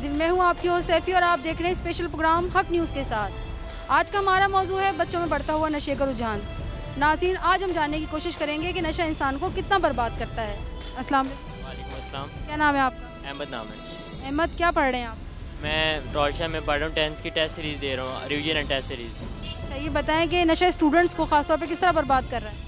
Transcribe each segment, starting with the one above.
नाज़रीन, मैं हूं आपकी होस्ट सैफी और आप देख रहे हैं स्पेशल प्रोग्राम हक न्यूज़ के साथ। आज का हमारा मौजू है बच्चों में बढ़ता हुआ नशे का रुझान। नाज़रीन, आज हम जानने की कोशिश करेंगे कि नशा इंसान को कितना बर्बाद करता है। अस्सलाम वालेकुम अस्सलाम। क्या नाम है आपका? अहमद नाम है। अहमद, क्या पढ़ रहे हैं आप? मैं टॉर्शा में पढ़ रहा हूँ, 10th की टेस्ट सीरीज़ दे रहा हूँ, रिवीजन एंड टेस्ट सीरीज़। अच्छा, ये बताएं कि नशा स्टूडेंट्स को ख़ास तौर पे किस तरह बर्बाद कर रहा है?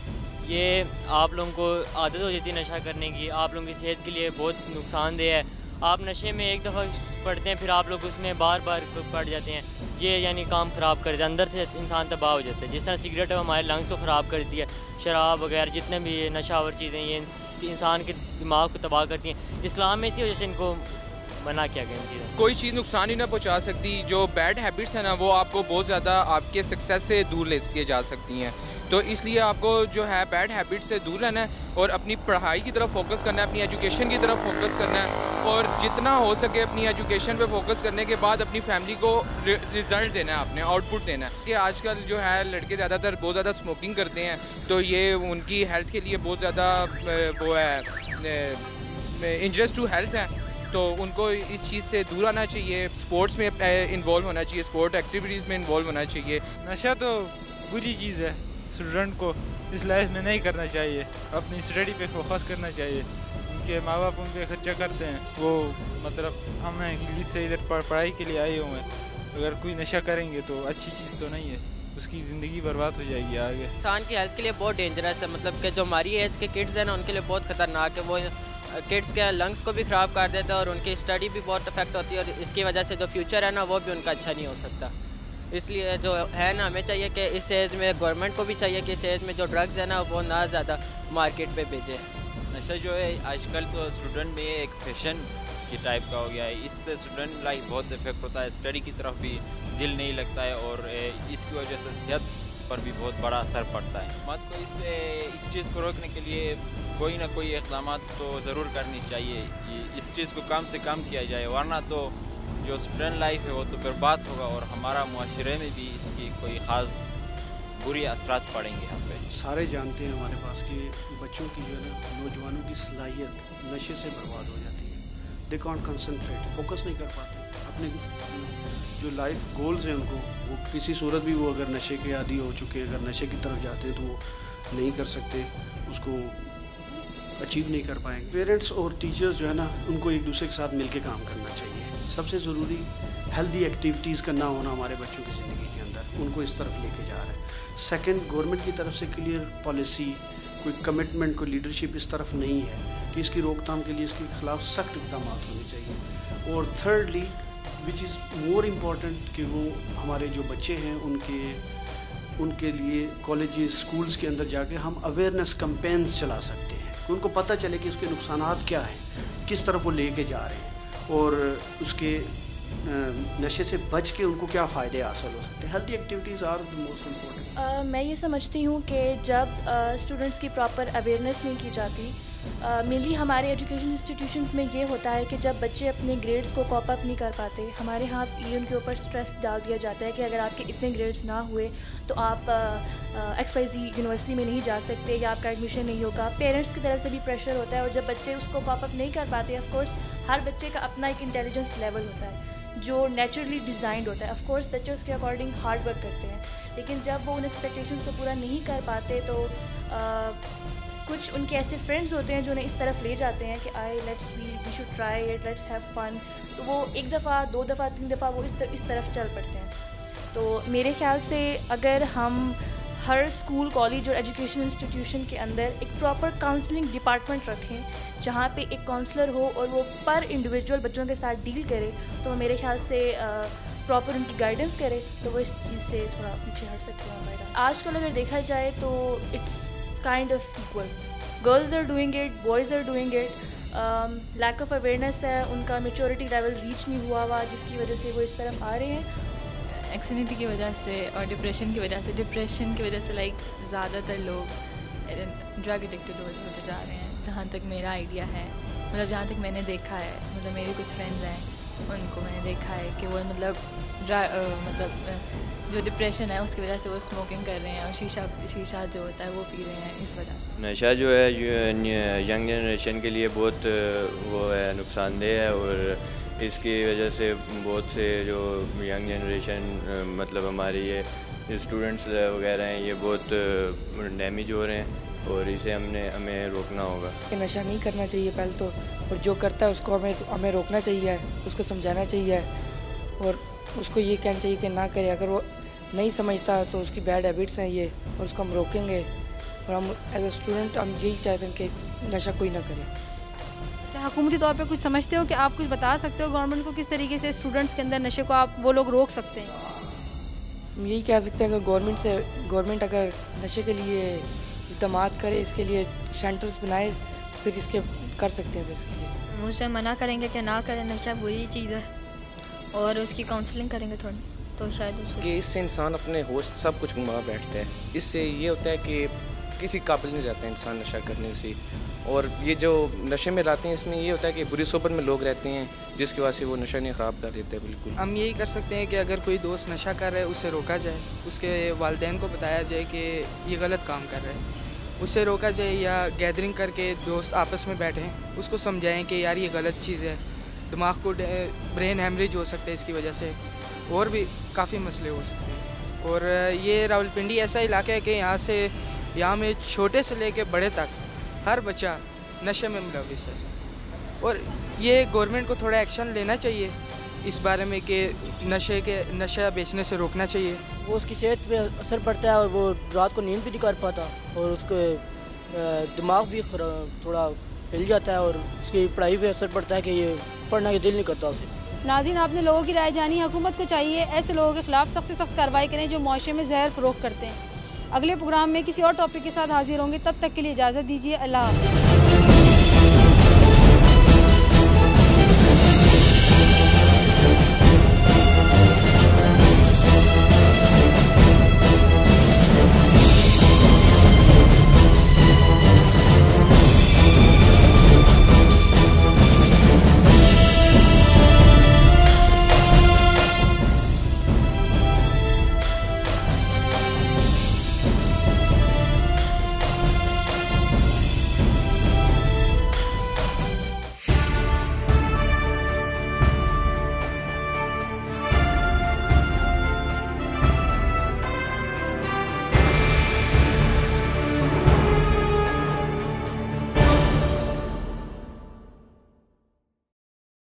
ये आप लोगों को आदत हो जाती है नशा करने की, आप लोगों की सेहत के लिए बहुत नुकसानदेह है। आप नशे में एक दफ़ा पढ़ते हैं, फिर आप लोग उसमें बार बार पड़ जाते हैं। ये यानी काम ख़राब कर देता है, अंदर से इंसान तबाह हो जाता है। जिस तरह सिगरेट है हमारे लंग्स को ख़राब कर देती है, शराब वगैरह जितने भी नशावर चीज़ें ये इंसान के दिमाग को तबाह करती हैं। इस्लाम में इसी वजह से इनको मना किया गया इन चीज़ों। कोई चीज़ नुकसान ही ना पहुंचा सकती। जो बैड हैबिट्स हैं ना, वो आपको बहुत ज़्यादा आपके सक्सेस से दूर ले किए जा सकती हैं। तो इसलिए आपको जो है बैड हैबिट्स से दूर रहना है और अपनी पढ़ाई की तरफ फोकस करना है, अपनी एजुकेशन की तरफ फोकस करना है और जितना हो सके अपनी एजुकेशन पे फोकस करने के बाद अपनी फैमिली को रिज़ल्ट देना है, आपने आउटपुट देना है। कि आजकल जो है लड़के ज़्यादातर बहुत ज़्यादा स्मोकिंग करते हैं, तो ये उनकी हेल्थ के लिए बहुत ज़्यादा वो है इंजरियस टू हेल्थ है। तो उनको इस चीज़ से दूर आना चाहिए, स्पोर्ट्स में इन्वॉल्व होना चाहिए, स्पोर्ट एक्टिविटीज़ में इन्वॉल्व होना चाहिए। नशा तो बुरी चीज़ है, स्टूडेंट को इस लाइफ में नहीं करना चाहिए, अपनी स्टडी पे फोकस करना चाहिए। उनके माँ बाप उन पर खर्चा करते हैं, वो मतलब हम लीड से इधर पढ़ाई के लिए आए हुए हैं। अगर कोई नशा करेंगे तो अच्छी चीज़ तो नहीं है, उसकी ज़िंदगी बर्बाद हो जाएगी आगे। इंसान की हेल्थ के लिए बहुत डेंजरस है, मतलब कि जो हमारी एज के किड्स हैं ना, उनके लिए बहुत ख़तरनाक है। वो किड्स के लंग्स को भी ख़राब कर देता है और उनकी स्टडी भी बहुत अफेक्ट होती है और इसकी वजह से जो फ्यूचर है ना, वो भी उनका अच्छा नहीं हो सकता। इसलिए जो है ना, हमें चाहिए कि इस एज में गवर्नमेंट को भी चाहिए कि इस एज में जो ड्रग्स है ना, वो ना ज़्यादा मार्केट पे भेजे। नशा जो है आजकल तो स्टूडेंट में एक फैशन की टाइप का हो गया है। इससे स्टूडेंट लाइफ बहुत इफेक्ट होता है, स्टडी की तरफ भी दिल नहीं लगता है और इसकी वजह से सेहत पर भी बहुत बड़ा असर पड़ता है। मत को इस चीज़ को रोकने के लिए कोई ना कोई इक़दाम तो ज़रूर करनी चाहिए। इस चीज़ को कम से कम किया जाए, वरना तो जो स्टूडेंट लाइफ है वो तो बर्बाद होगा और हमारा मुआशरे में भी इसकी कोई ख़ास बुरी असरात पड़ेंगे यहाँ पे। सारे जानते हैं हमारे पास कि बच्चों की जो है ना, नौजवानों की सलाहियत नशे से बर्बाद हो जाती है। दे कांट कंसंट्रेट, फोकस नहीं कर पाते अपने जो लाइफ गोल्स हैं उनको, वो किसी सूरत भी वो अगर नशे के आदी हो चुके हैं, अगर नशे की तरफ जाते हैं तो वो नहीं कर सकते, उसको अचीव नहीं कर पाएंगे। पेरेंट्स और टीचर्स जो है ना, उनको एक दूसरे के साथ मिलकर काम करना चाहिए। सबसे ज़रूरी हेल्दी एक्टिविटीज़ का ना होना हमारे बच्चों की ज़िंदगी के अंदर, उनको इस तरफ लेके जा रहा है। सेकंड, गवर्नमेंट की तरफ से क्लियर पॉलिसी, कोई कमिटमेंट, कोई लीडरशिप इस तरफ नहीं है कि इसकी रोकथाम के लिए इसके खिलाफ सख्त इक़दाम होने चाहिए। और thirdly, which is more important, कि वो हमारे जो बच्चे हैं उनके लिए कॉलेजेस, स्कूल्स के अंदर जाके हम अवेयरनेस कैंपेन्स चला सकते हैं कि उनको पता चले कि उसके नुकसानात क्या हैं, किस तरफ वो लेके जा रहे हैं और उसके नशे से बच के उनको क्या फ़ायदे हासिल हो सकते हैं। Healthy activities are the most important. मैं ये समझती हूँ कि जब स्टूडेंट्स की प्रॉपर अवेयरनेस नहीं की जाती, मेनली हमारे एजुकेशन इंस्टीट्यूशंस में ये होता है कि जब बच्चे अपने ग्रेड्स को कॉप अप नहीं कर पाते, हमारे यहाँ ये उनके ऊपर स्ट्रेस डाल दिया जाता है कि अगर आपके इतने ग्रेड्स ना हुए तो आप XYZ यूनिवर्सिटी में नहीं जा सकते या आपका एडमिशन नहीं होगा। पेरेंट्स की तरफ से भी प्रेशर होता है और जब बच्चे उसको कॉप अप नहीं कर पाते, ऑफ कोर्स हर बच्चे का अपना एक इंटेलिजेंस लेवल होता है जो नेचुरली डिज़ाइंड होता है। ऑफ कोर्स बच्चे उसके अकॉर्डिंग हार्ड वर्क करते हैं, लेकिन जब वो उन एक्सपेक्टेशंस को पूरा नहीं कर पाते तो कुछ उनके ऐसे फ्रेंड्स होते हैं जो उन्हें इस तरफ ले जाते हैं कि we should try it, let's have fun. तो वो एक दफ़ा, दो दफ़ा, तीन दफ़ा वो इस तरफ चल पड़ते हैं। तो मेरे ख्याल से अगर हम हर स्कूल, कॉलेज और एजुकेशन इंस्टीट्यूशन के अंदर एक प्रॉपर काउंसलिंग डिपार्टमेंट रखें जहाँ पे एक काउंसलर हो और वो पर इंडिविजुअल बच्चों के साथ डील करे, तो मेरे ख्याल से प्रॉपर उनकी गाइडेंस करे तो वो इस चीज़ से थोड़ा पीछे हट सकते हैं हमारा। आजकल अगर देखा जाए तो it's kind of equal, girls are doing it, boys are doing it. Lack of awareness है, उनका मेच्योरिटी लेवल रीच नहीं हुआ हुआ, जिसकी वजह से वो इस तरफ आ रहे हैं। एक्सिनिटी की वजह से और डिप्रेशन की वजह से लाइक ज़्यादातर लोग ड्रग एडिक्टेड होते जा रहे हैं। जहाँ तक मेरा आइडिया है, मतलब जहाँ तक मैंने देखा है, मतलब मेरे कुछ फ्रेंड्स हैं, उनको मैंने देखा है कि वो मतलब जो डिप्रेशन है उसकी वजह से वो स्मोकिंग कर रहे हैं और शीशा जो होता है वो पी रहे हैं इस वजह से। नशा जो है यंग जनरेशन के लिए बहुत वो है नुकसानदेह है और اس کی وجہ سے بہت سے جو ینگ جنریشن مطلب ہماری یہ اسٹوڈنٹس وغیرہ ہیں یہ بہت ڈیمیج ہو رہے ہیں اور اسے ہمیں روکنا ہوگا. نشہ نہیں کرنا چاہیے پہلے تو, اور جو کرتا ہے اس کو ہمیں روکنا چاہیے, اس کو سمجھانا چاہیے اور اس کو یہ کہنا چاہیے کہ نہ کرے. اگر وہ نہیں سمجھتا تو اس کی بیڈ ہیبٹس ہیں یہ, اور اس کو ہم روکیں گے. اور ہم ایز اے اسٹوڈنٹ ہم یہی چاہتے ہیں کہ نشہ کوئی نہ کرے. اچھا, حکومتی طور پہ کچھ سمجھتے ہو کہ آپ کچھ بتا سکتے ہو گورنمنٹ کو کس طریقے سے اسٹوڈنٹس کے اندر نشے کو وہ لوگ روک سکتے ہیں؟ ہم یہی کہہ سکتے ہیں کہ گورنمنٹ اگر نشے کے لیے اقدامات کرے, اس کے لیے سینٹرز بنائے, پھر اس کے کر سکتے ہیں. پھر اس کے لیے مجھ سے منع کریں گے کہ نہ کریں, نشہ بری چیز ہے, اور اس کی کاؤنسلنگ کریں گے تھوڑی تو شاید کہ اس سے انسان اپنے ہوش سب کچھ گنوا بیٹھتا ہے. اس سے یہ ہوتا ہے کہ کسی قابل نہیں رہتا انسان نشہ کرنے سے. اور یہ جو نشے میں رہتے ہیں اس میں یہ ہوتا ہے کہ بری صحبت میں لوگ رہتے ہیں جس کی وجہ سے وہ نشہ نہیں خراب کر دیتے. بالکل ہم یہی کر سکتے ہیں کہ اگر کوئی دوست نشہ کر رہا ہے اسے روکا جائے, اس کے والدین کو بتایا جائے کہ یہ غلط کام کر رہا ہے, اسے روکا جائے, یا گیدرنگ کر کے دوست آپس میں بیٹھیں, اس کو سمجھائیں کہ یار یہ غلط چیز ہے, دماغ کو برین ہیمریج ہو سکتا ہے اس کی وجہ سے, اور بھی کافی مسئلے ہو سکتے ہیں. اور یہ راولپنڈی ایسا علاقہ ہے کہ یہاں میں چھوٹے سے لے کے بڑے تک ہر بچہ نشے میں ملوث ہے, اور یہ گورنمنٹ کو تھوڑا ایکشن لینا چاہیے اس بارے میں کہ نشہ بیچنے سے روکنا چاہیے. وہ اس کی صحت پہ اثر پڑتا ہے اور وہ رات کو نیند بھی نہیں کر پاتا, اور اس کے دماغ بھی تھوڑا ہل جاتا ہے, اور اس کی پڑھائی پہ اثر پڑتا ہے کہ یہ پڑھنا کے دل نہیں کرتا اسے. ناظرین, آپ نے لوگوں کی رائے جانی. حکومت کو چاہیے ایسے لوگوں کے خلاف سخت سے سخت کارروائی کریں جو معاشرے میں زہر فروخت کرتے ہیں. اگلے پروگرام میں کسی اور ٹاپک کے ساتھ حاضر ہوں گے, تب تک کے لیے اجازت دیجیے. اللہ حافظ.